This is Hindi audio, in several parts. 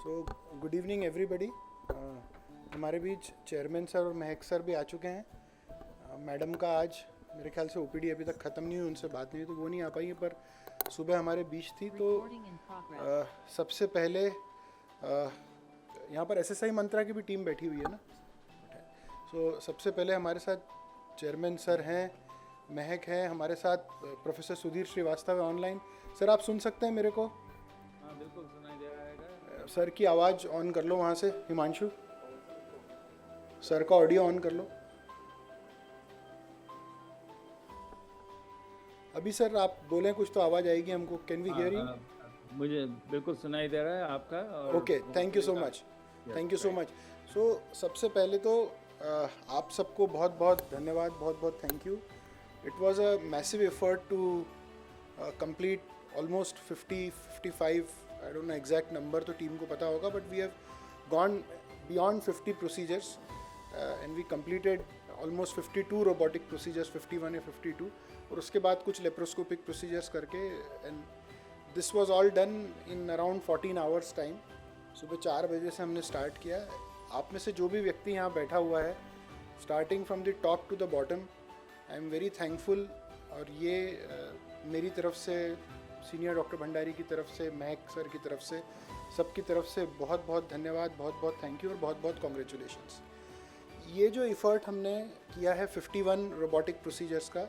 So good evening everybody. हमारे बीच चेयरमैन सर और महक सर भी आ चुके हैं। मैडम का आज मेरे ख्याल से ओपीडी अभी तक ख़त्म नहीं हुई, उनसे बात नहीं हुई तो वो नहीं आ पाई, पर सुबह हमारे बीच थी। तो सबसे पहले यहाँ पर एसएसआई मंत्रा की भी टीम बैठी हुई है ना। सबसे पहले हमारे साथ चेयरमैन सर हैं, महक है, हमारे साथ प्रोफेसर सुधीर श्रीवास्तव है ऑनलाइन। सर आप सुन सकते हैं मेरे को? हाँ बिल्कुल सुनाई दे रहा है। सर की आवाज़ ऑन कर लो वहाँ से। हिमांशु सर का ऑडियो ऑन कर लो। अभी सर आप बोलें कुछ तो आवाज़ आएगी हमको। Can we hear you? मुझे बिल्कुल सुनाई दे रहा है आपका। Okay, thank you so much, thank you so much. So सबसे पहले तो आप सबको बहुत बहुत धन्यवाद, बहुत बहुत thank you. It was a massive effort to complete almost 55, I don't know exact number, तो टीम को पता होगा, but we have gone beyond 50 procedures and we completed almost 52 robotic procedures, 51 या 52, और उसके बाद कुछ लेप्रोस्कोपिक प्रोसीजर्स करके, and this was all done in around 14 hours time. सुबह 4 बजे से हमने स्टार्ट किया। आप में से जो भी व्यक्ति यहाँ बैठा हुआ है, starting from the top to the bottom, I am very thankful. और ये मेरी तरफ से, सीनियर डॉक्टर भंडारी की तरफ से, महक सर की तरफ से, सबकी तरफ से बहुत बहुत धन्यवाद, बहुत बहुत थैंक यू और बहुत बहुत कॉन्ग्रेचुलेशंस। ये जो एफर्ट हमने किया है 51 रोबोटिक प्रोसीजर्स का,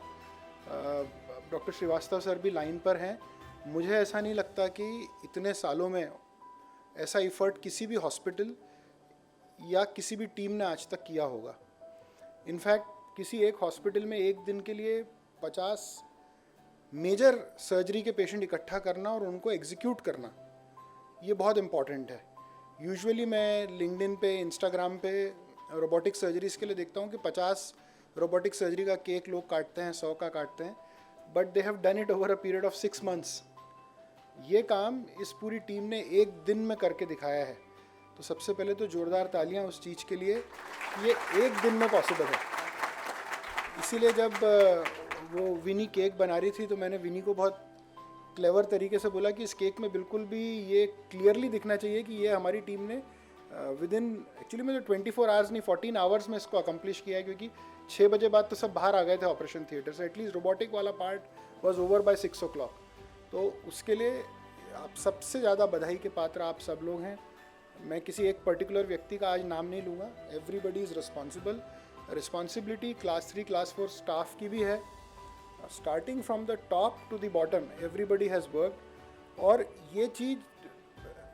डॉक्टर श्रीवास्तव सर भी लाइन पर हैं। मुझे ऐसा नहीं लगता कि इतने सालों में ऐसा एफर्ट किसी भी हॉस्पिटल या किसी भी टीम ने आज तक किया होगा। इनफैक्ट किसी एक हॉस्पिटल में एक दिन के लिए 50 मेजर सर्जरी के पेशेंट इकट्ठा करना और उनको एग्जीक्यूट करना, ये बहुत इम्पॉर्टेंट है। यूजुअली मैं लिंक्डइन पे, इंस्टाग्राम पे रोबोटिक सर्जरीज के लिए देखता हूँ कि 50 रोबोटिक सर्जरी का केक लोग काटते हैं, 100 का काटते हैं, but they have done it over a period of 6 months. ये काम इस पूरी टीम ने एक दिन में करके दिखाया है। तो सबसे पहले तो जोरदार तालियां उस चीज़ के लिए, ये एक दिन में पॉसिबल है। इसीलिए जब वो विनी केक बना रही थी तो मैंने विनी को बहुत क्लेवर तरीके से बोला कि इस केक में बिल्कुल भी ये क्लियरली दिखना चाहिए कि ये हमारी टीम ने विद इन, एक्चुअली में तो 24 आवर्स नहीं 14 आवर्स में इसको अकम्प्लिश किया है, क्योंकि 6 बजे बाद तो सब बाहर आ गए थे ऑपरेशन थिएटर से। एटलीस्ट रोबोटिक वाला part was over by 6 o'clock। तो उसके लिए आप सबसे ज़्यादा बधाई के पात्र आप सब लोग हैं। मैं किसी एक पर्टिकुलर व्यक्ति का आज नाम नहीं लूँगा। Everybody is responsible. Responsibility class 3 class 4 staff की भी है। Starting from the top to the bottom everybody has work. और ये चीज़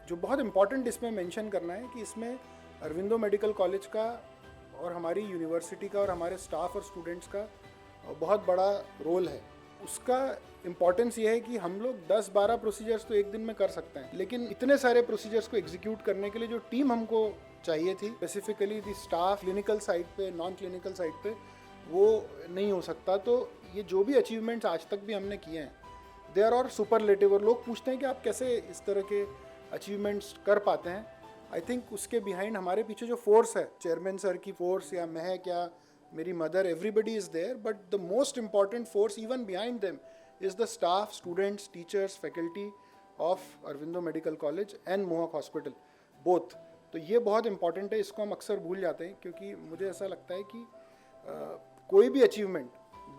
जो बहुत इम्पॉर्टेंट इसमें मेंशन करना है कि इसमें अरविंदो मेडिकल कॉलेज का और हमारी यूनिवर्सिटी का और हमारे स्टाफ और स्टूडेंट्स का बहुत बड़ा रोल है। उसका इम्पॉर्टेंस ये है कि हम लोग 10-12 प्रोसीजर्स तो एक दिन में कर सकते हैं, लेकिन इतने सारे प्रोसीजर्स को एग्जीक्यूट करने के लिए जो टीम हमको चाहिए थी, स्पेसिफिकली दी स्टाफ क्लिनिकल साइड पे, नॉन क्लिनिकल साइड पे, वो नहीं हो सकता। तो ये जो भी अचीवमेंट्स आज तक भी हमने किए हैं, दे आर और सुपरलेटिव। और लोग पूछते हैं कि आप कैसे इस तरह के अचीवमेंट्स कर पाते हैं। आई थिंक उसके बिहाइंड हमारे पीछे जो फोर्स है, चेयरमैन सर की फोर्स या महक या मेरी mother, everybody is there, but the most important force even behind them is the staff, students, teachers, faculty of Aurobindo medical college and Mohak hospital, both. तो ये बहुत इंपॉर्टेंट है, इसको हम अक्सर भूल जाते हैं, क्योंकि मुझे ऐसा लगता है कि कोई भी अचीवमेंट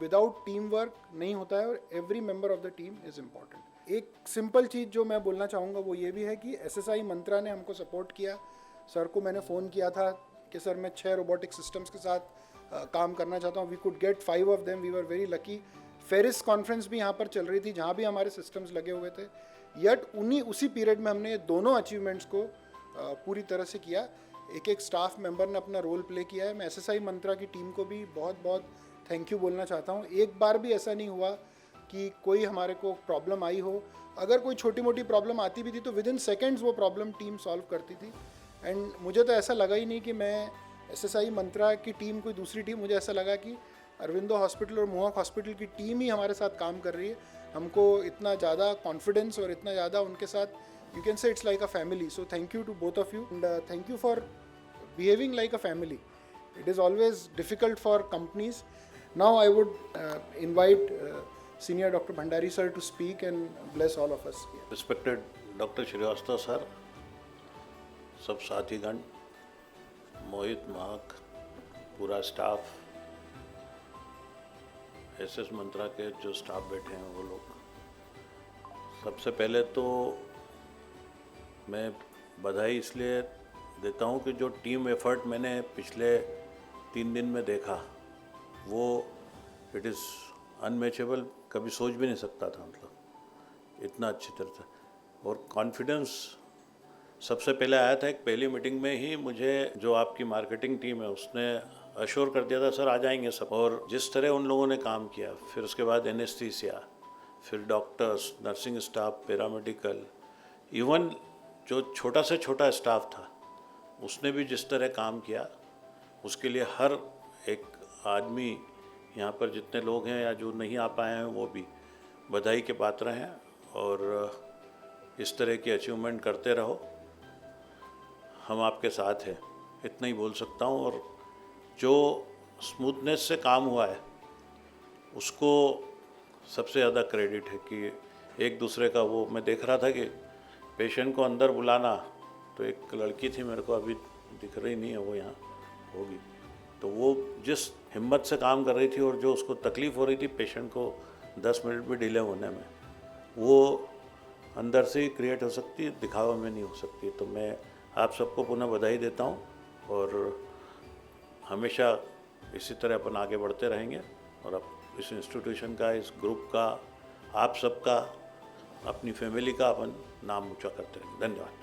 विदाउट टीम वर्क नहीं होता है, और every member of the team is important. एक सिंपल चीज़ जो मैं बोलना चाहूँगा वो ये भी है कि एसएसआई मंत्रा ने हमको सपोर्ट किया। सर को मैंने फ़ोन किया था कि सर मैं 6 रोबोटिक सिस्टम्स के साथ काम करना चाहता हूँ। We could get 5 of them, we were very lucky. फेरिस कॉन्फ्रेंस भी यहाँ पर चल रही थी जहाँ भी हमारे सिस्टम्स लगे हुए थे, यट उसी पीरियड में हमने दोनों अचीवमेंट्स को पूरी तरह से किया। एक एक स्टाफ मेंबर ने अपना रोल प्ले किया है। मैं एसएसआई मंत्रा की टीम को भी बहुत बहुत थैंक यू बोलना चाहता हूँ। एक बार भी ऐसा नहीं हुआ कि कोई हमारे को प्रॉब्लम आई हो। अगर कोई छोटी मोटी प्रॉब्लम आती भी थी तो विद इन सेकेंड्स वो प्रॉब्लम टीम सॉल्व करती थी। एंड मुझे तो ऐसा लगा ही नहीं कि मैं एसएसआई मंत्रा की टीम कोई दूसरी टीम, मुझे ऐसा लगा कि अरविंदो हॉस्पिटल और मोहक हॉस्पिटल की टीम ही हमारे साथ काम कर रही है। हमको इतना ज़्यादा कॉन्फिडेंस और इतना ज़्यादा उनके साथ, you can say it's like a family. So thank you to both of you and thank you for behaving like a family. It is always difficult for companies. Now I would invite Senior Dr. Bhandari sir to speak and bless all of us. Respected Dr. Srivastava sir, सब साथीगण, मोहित, महक, पूरा स्टाफ, एसएस मंत्रा के जो स्टाफ बैठे हैं वो लोग, सबसे पहले तो मैं बधाई इसलिए देता हूँ कि जो टीम एफर्ट मैंने पिछले 3 दिन में देखा वो इट इज़ अनमैचेबल, कभी सोच भी नहीं सकता था, मतलब इतना अच्छी तरह से। और कॉन्फिडेंस सबसे पहले आया था, एक पहली मीटिंग में ही मुझे जो आपकी मार्केटिंग टीम है उसने अश्योर कर दिया था सर आ जाएंगे सब, और जिस तरह उन लोगों ने काम किया, फिर उसके बाद एनेस्थीसिया, फिर doctors, nursing staff, paramedical, even जो छोटा से छोटा स्टाफ था उसने भी जिस तरह काम किया, उसके लिए हर एक आदमी यहाँ पर जितने लोग हैं या जो नहीं आ पाए हैं वो भी बधाई के पात्र हैं। और इस तरह की अचीवमेंट करते रहो, हम आपके साथ हैं, इतना ही बोल सकता हूँ। और जो स्मूथनेस से काम हुआ है उसको सबसे ज़्यादा क्रेडिट है कि एक दूसरे का वो, मैं देख रहा था कि पेशेंट को अंदर बुलाना, तो एक लड़की थी मेरे को अभी दिख रही नहीं है, वो यहाँ होगी, तो वो जिस हिम्मत से काम कर रही थी और जो उसको तकलीफ़ हो रही थी पेशेंट को 10 मिनट भी डिले होने में, वो अंदर से ही क्रिएट हो सकती है, दिखावा में नहीं हो सकती। तो मैं आप सबको पुनः बधाई देता हूँ और हमेशा इसी तरह अपन आगे बढ़ते रहेंगे और अब इस इंस्टीट्यूशन का, इस ग्रुप का, आप सबका, अपनी फैमिली का अपन नाम ऊंचा करते रहेंगे। धन्यवाद।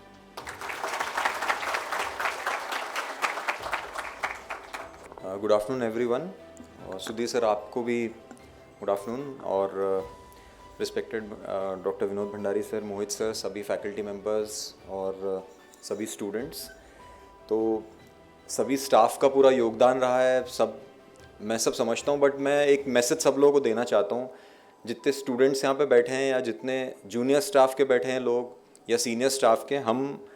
Good afternoon everyone. Sudhir sir आपको भी गुड आफ्टरनून, और respected doctor Vinod Bhandari sir, Mohit sir, सभी फैकल्टी मेंबर्स और सभी स्टूडेंट्स, तो सभी स्टाफ का पूरा योगदान रहा है, सब मैं सब समझता हूँ, बट मैं एक मैसेज सब लोगों को देना चाहता हूँ। जितने स्टूडेंट्स यहाँ पे बैठे हैं या जितने जूनियर स्टाफ के बैठे हैं लोग या सीनियर स्टाफ के, हम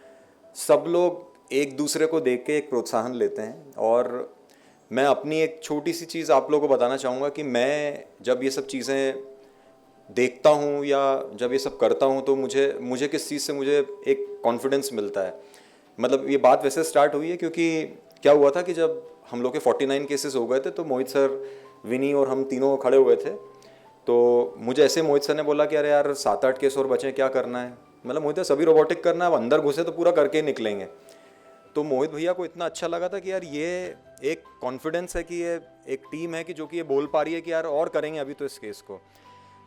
सब लोग एक दूसरे को देख के एक प्रोत्साहन लेते हैं। और मैं अपनी एक छोटी सी चीज़ आप लोगों को बताना चाहूँगा कि मैं जब ये सब चीज़ें देखता हूँ या जब ये सब करता हूँ तो मुझे किस चीज़ से मुझे एक कॉन्फिडेंस मिलता है। मतलब ये बात वैसे स्टार्ट हुई है क्योंकि क्या हुआ था कि जब हम लोग के 49 केसेस हो गए थे तो मोहित सर, विनी और हम तीनों खड़े हुए थे, तो मुझे ऐसे मोहित सर ने बोला कि अरे यार 7-8 केस और बचे, क्या करना है। मतलब मोहित सभी रोबोटिक करना है, अब अंदर घुसे तो पूरा करके ही निकलेंगे। तो मोहित भैया को इतना अच्छा लगा था कि यार ये एक कॉन्फिडेंस है कि ये एक टीम है कि जो कि ये बोल पा रही है कि यार और करेंगे अभी तो इस केस को।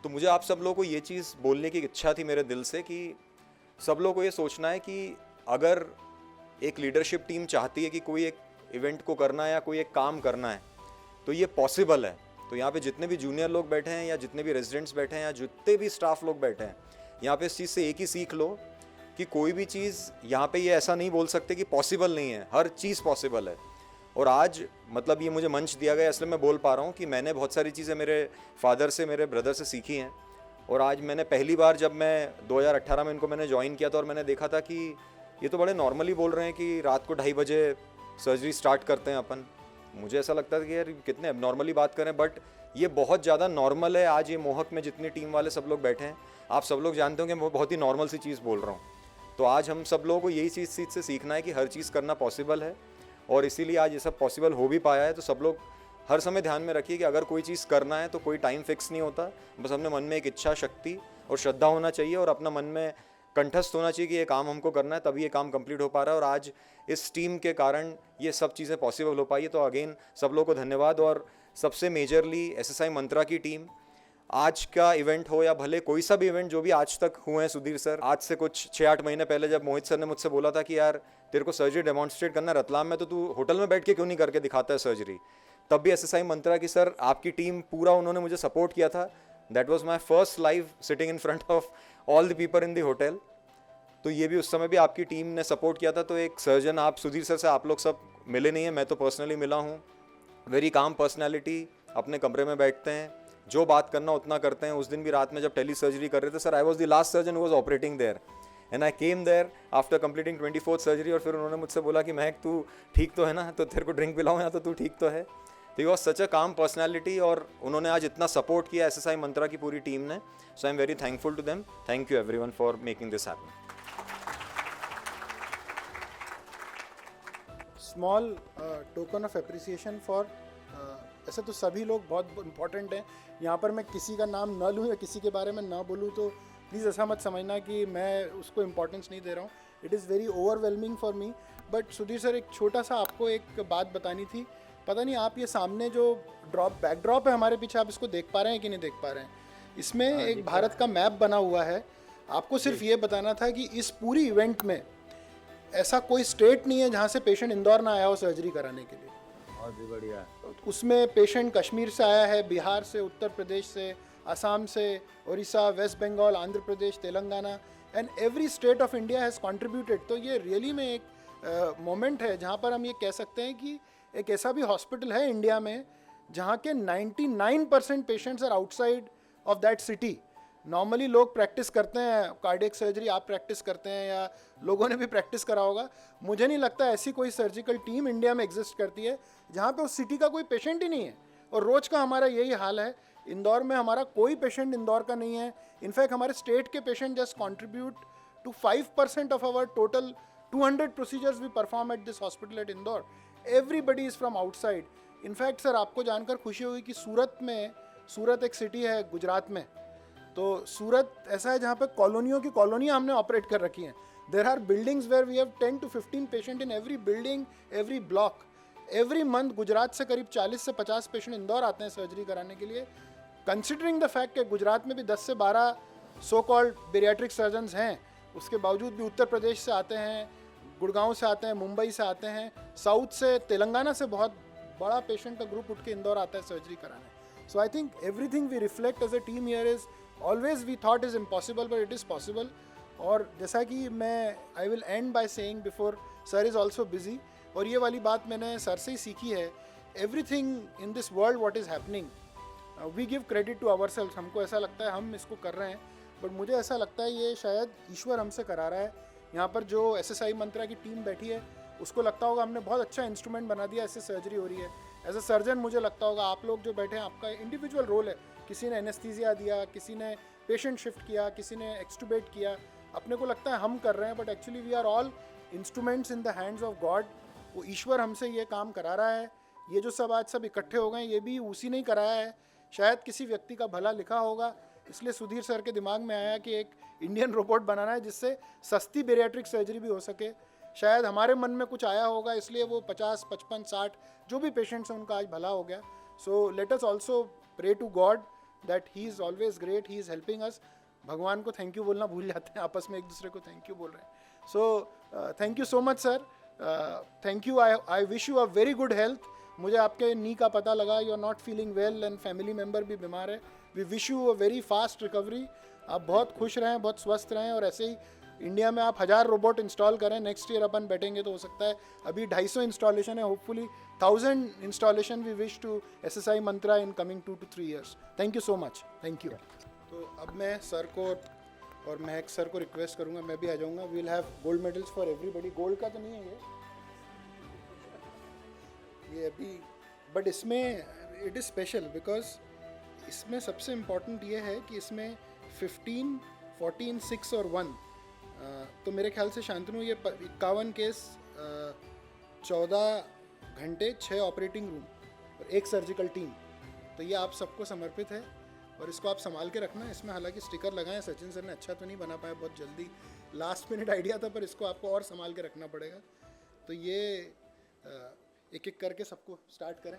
तो मुझे आप सब लोगों को ये चीज़ बोलने की इच्छा थी मेरे दिल से कि सब लोगों को ये सोचना है कि अगर एक लीडरशिप टीम चाहती है कि कोई एक इवेंट को करना है या कोई एक काम करना है तो ये पॉसिबल है। तो यहाँ पे जितने भी जूनियर लोग बैठे हैं या जितने भी रेजिडेंट्स बैठे हैं या जितने भी स्टाफ लोग बैठे हैं, यहाँ पे इस चीज़ से एक ही सीख लो कि कोई भी चीज़ यहाँ पे ये ऐसा नहीं बोल सकते कि पॉसिबल नहीं है, हर चीज़ पॉसिबल है। और आज मतलब ये मुझे मंच दिया गया इसलिए मैं बोल पा रहा हूँ कि मैंने बहुत सारी चीज़ें मेरे फादर से, मेरे ब्रदर से सीखी हैं। और आज मैंने पहली बार जब मैं 2018 में इनको मैंने ज्वाइन किया था और मैंने देखा था कि ये तो बड़े नॉर्मली बोल रहे हैं कि रात को 2:30 बजे सर्जरी स्टार्ट करते हैं अपन। मुझे ऐसा लगता था कि यार कितने नॉर्मली बात करें, बट ये बहुत ज़्यादा नॉर्मल है। आज ये मोहक में जितनी टीम वाले सब लोग बैठे हैं, आप सब लोग जानते हो कि मैं बहुत ही नॉर्मल सी चीज़ बोल रहा हूँ। तो आज हम सब लोगों को यही चीज़ से सीखना है कि हर चीज़ करना पॉसिबल है, और इसीलिए आज ये सब पॉसिबल हो भी पाया है। तो सब लोग हर समय ध्यान में रखिए कि अगर कोई चीज़ करना है तो कोई टाइम फिक्स नहीं होता, बस अपने मन में एक इच्छा शक्ति और श्रद्धा होना चाहिए और अपना मन में कंठस्थ होना चाहिए कि ये काम हमको करना है, तभी ये काम कंप्लीट हो पा रहा है। और आज इस टीम के कारण ये सब चीज़ें पॉसिबल हो पाई है। तो अगेन सब लोगों को धन्यवाद। और सबसे मेजरली एसएसआई मंत्रा की टीम, आज का इवेंट हो या भले कोई सा भी इवेंट जो भी आज तक हुए हैं, सुधीर सर, आज से कुछ 6-8 महीने पहले जब मोहित सर ने मुझसे बोला था कि यार तेरे को सर्जरी डेमॉन्स्ट्रेट करना है रतलाम में, तो तू होटल में बैठ के क्यों नहीं करके दिखाता है सर्जरी, तब भी एसएसआई मंत्रा की सर आपकी टीम पूरा उन्होंने मुझे सपोर्ट किया था। That was my first live sitting in front of all the people in the hotel. तो ये भी उस समय भी आपकी टीम ने सपोर्ट किया था। तो एक सर्जन, आप सुधीर सर से आप लोग सब मिले नहीं हैं, मैं तो पर्सनली मिला हूँ। वेरी काम पर्सनैलिटी, अपने कमरे में बैठते हैं, जो बात करना उतना करते हैं। उस दिन भी रात में जब टेली सर्जरी कर रहे थे, sir I was the last surgeon who was operating there and I came there after completing 24th surgery. और फिर उन्होंने मुझसे बोला कि महक तू ठीक तो है ना, तो तेरे को ड्रिंक पिलाऊं या तो तू ठीक तो है। तो ही वॉज सच अ काम पर्सनैलिटी और उन्होंने आज इतना सपोर्ट किया एसएसआई मंत्रा की पूरी टीम ने। So I am very thankful to them. Thank you everyone for making this happen. Small token of appreciation for, ऐसे तो सभी लोग बहुत इंपॉर्टेंट हैं, यहाँ पर मैं किसी का नाम न लूँ या किसी के बारे में ना बोलूँ तो प्लीज़ ऐसा मत समझना कि मैं उसको इम्पोर्टेंस नहीं दे रहा हूँ. It is very overwhelming for me. But Sudhir sir, एक छोटा सा आपको एक बात बतानी थी. पता नहीं आप ये सामने जो बैकड्रॉप है हमारे पीछे, आप इसको देख पा रहे हैं कि नहीं देख पा रहे हैं. इसमें एक भारत का मैप बना हुआ है. आपको सिर्फ ये बताना था कि इस पूरी इवेंट में ऐसा कोई स्टेट नहीं है जहाँ से पेशेंट इंदौर ना आया हो सर्जरी कराने के लिए. बहुत ही बढ़िया. उसमें पेशेंट कश्मीर से आया है, बिहार से, उत्तर प्रदेश से, असम से, Orissa, West Bengal, Andhra Pradesh, Telangana, and every state of India has contributed. तो ये रियली में एक मोमेंट है जहाँ पर हम ये कह सकते हैं कि एक ऐसा भी हॉस्पिटल है इंडिया में जहाँ के 99% patients are outside of that city. Normally लोग प्रैक्टिस करते हैं कार्डियक सर्जरी, आप प्रैक्टिस करते हैं या लोगों ने भी प्रैक्टिस करा होगा. मुझे नहीं लगता ऐसी कोई सर्जिकल टीम इंडिया में एग्जिस्ट करती है जहाँ पे उस सिटी का कोई पेशेंट ही नहीं है. और रोज़ का हमारा यही हाल है. इंदौर में हमारा कोई पेशेंट इंदौर का नहीं है. इनफैक्ट हमारे स्टेट के patient just contribute to 5% of our total 200 procedures we perform at this hospital at Indore. Everybody is from outside. In fact sir, आपको जानकर खुशी होगी कि सूरत एक सिटी है गुजरात में. तो सूरत ऐसा है जहाँ पे कॉलोनियों की कॉलोनियाँ हमने ऑपरेट कर रखी हैं. There are buildings where we have 10 to 15 patient in every building, every block. Every month Gujarat से करीब 40 से 50 पेशेंट इंदौर आते हैं सर्जरी कराने के लिए. कंसिडरिंग द फैक्ट कि गुजरात में भी 10 से 12 सो कॉल्ड बेरियाट्रिक सर्जन्स हैं, उसके बावजूद भी उत्तर प्रदेश से आते हैं, गुड़गांव से आते हैं, मुंबई से आते हैं, साउथ से, तेलंगाना से बहुत बड़ा पेशेंट का ग्रुप उठ के इंदौर आता है सर्जरी कराने. So I think everything we reflect as a team here is always we thought is impossible but it is possible. और जैसा कि मैं I will end by saying before sir is also busy, और ये वाली बात मैंने सर से ही सीखी है. Everything in this world what is happening we give credit to our self. हमको ऐसा लगता है हम इसको कर रहे हैं, बट मुझे ऐसा लगता है ये शायद ईश्वर हमसे करा रहा है. यहाँ पर जो SSI मंत्रा की टीम बैठी है उसको लगता होगा हमने बहुत अच्छा इंस्ट्रूमेंट बना दिया, ऐसे सर्जरी हो रही है. एज अ सर्जन मुझे लगता होगा आप लोग जो बैठे हैं, आपका इंडिविजुअल रोल है. किसी ने एनेस्थीसिया दिया, किसी ने पेशेंट शिफ्ट किया, किसी ने एक्सटूबेट किया. अपने को लगता है हम कर रहे हैं, but actually we are all instruments in the hands of God. वो ईश्वर हमसे ये काम करा रहा है. ये जो सब आज सब इकट्ठे हो गए, ये भी उसी ने ही कराया है. शायद किसी व्यक्ति का भला लिखा होगा, इसलिए सुधीर सर के दिमाग में आया कि एक इंडियन रोबोट बनाना है जिससे सस्ती बेरियाट्रिक सर्जरी भी हो सके. शायद हमारे मन में कुछ आया होगा, इसलिए वो 50, 55, 60 जो भी पेशेंट्स हैं उनका आज भला हो गया. So let us also pray to God that he is always great, he is helping us. भगवान को थैंक यू बोलना भूल जाते हैं, आपस में एक दूसरे को थैंक यू बोल रहे हैं. So thank you so much sir. Thank you. I wish you a very good health. मुझे आपके नी का पता लगा, you are not feeling well and family member भी बीमार है. We wish you a very fast recovery. आप बहुत खुश रहें, बहुत स्वस्थ रहें, और ऐसे ही इंडिया में आप 1000 रोबोट इंस्टॉल करें. नेक्स्ट ईयर अपन बैठेंगे तो हो सकता है अभी 250 इंस्टॉलेशन है, hopefully 1000 installation we wish to SSI Mantra in coming 2 to 3 years. Thank you so much. Thank you. तो अब मैं सर को और महक सर को रिक्वेस्ट करूँगा, मैं भी आ जाऊँगा. We will have gold medals for everybody. Gold का तो नहीं है ये अभी, बट इसमें इट इज़ स्पेशल बिकॉज इसमें सबसे इम्पॉर्टेंट ये है कि इसमें 15, 14, 6 और 1, तो मेरे ख्याल से शांतनु ये 51 केस, 14 घंटे, 6 ऑपरेटिंग रूम और 1 सर्जिकल टीम. तो ये आप सबको समर्पित है और इसको आप संभाल के रखना. इसमें हालांकि स्टिकर लगाएं, सचिन सर ने अच्छा तो नहीं बना पाया, बहुत जल्दी लास्ट मिनट आइडिया था, पर इसको आपको और संभाल के रखना पड़ेगा. तो ये एक एक करके सबको स्टार्ट करें.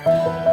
है।